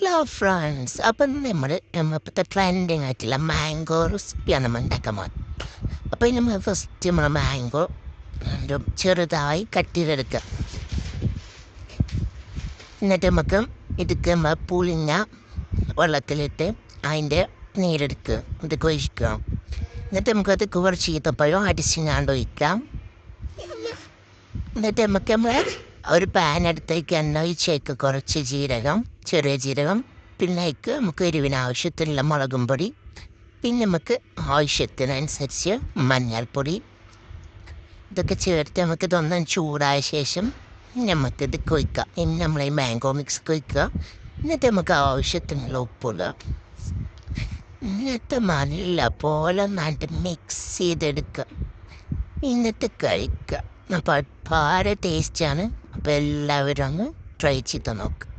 Hello friends, അപ്പം ഇപ്പോഴത്തെ trending ആയിട്ടുള്ള മാംഗോ റെസിപ്പിയാണ് നമ്മൾ ഉണ്ടാക്കാൻ പോകുന്നത്. അപ്പം നമ്മൾ ഫസ്റ്റ് നമ്മൾ മാംഗോ ചെറുതായി കട്ട് ചെയ്തെടുക്കുക. എന്നിട്ട് നമുക്ക് ഇതൊക്കെ നമ്മൾ പുളിഞ്ഞ വെള്ളത്തിലിട്ട് അതിൻ്റെ നീരെടുക്കുക, ഇത് ഒഴിക്കുക. എന്നിട്ട് നമുക്കത് കുറച്ച് ഈത്തപ്പഴം അടിച്ചിങ്ങാണ്ട് ഒഴിക്കാം. എന്നിട്ട് നമ്മൾ ഒരു പാൻ എടുത്തേക്ക് എണ്ണ ഒഴിച്ചേക്ക് കുറച്ച് ജീരകം, ചെറിയ ജീരകം, പിന്നെ അതിക്ക് നമുക്ക് എരിവിന് ആവശ്യത്തിനുള്ള മുളകും പൊടി, പിന്നെ നമുക്ക് ആവശ്യത്തിനനുസരിച്ച് മഞ്ഞൾപ്പൊടി, ഇതൊക്കെ ചേർത്ത് നമുക്ക് ഇതൊന്നും ചൂടായ ശേഷം നമുക്കിത് കൊയ്ക്കാം. ഇനി നമ്മൾ ഈ മാംഗോ മിക്സ് കൊയ്ക്കുക. എന്നിട്ട് നമുക്ക് ആവശ്യത്തിനുള്ള ഉപ്പിടുക. എന്നിട്ട് നല്ല പോലെ നന്നായിട്ട് മിക്സ് ചെയ്തെടുക്കുക. എന്നിട്ട് കഴിക്കുക. അപ്പോൾ വളരെ ടേസ്റ്റാണ്. അപ്പോൾ എല്ലാവരും അങ്ങ് ട്രൈ ചെയ്ത് നോക്കുക.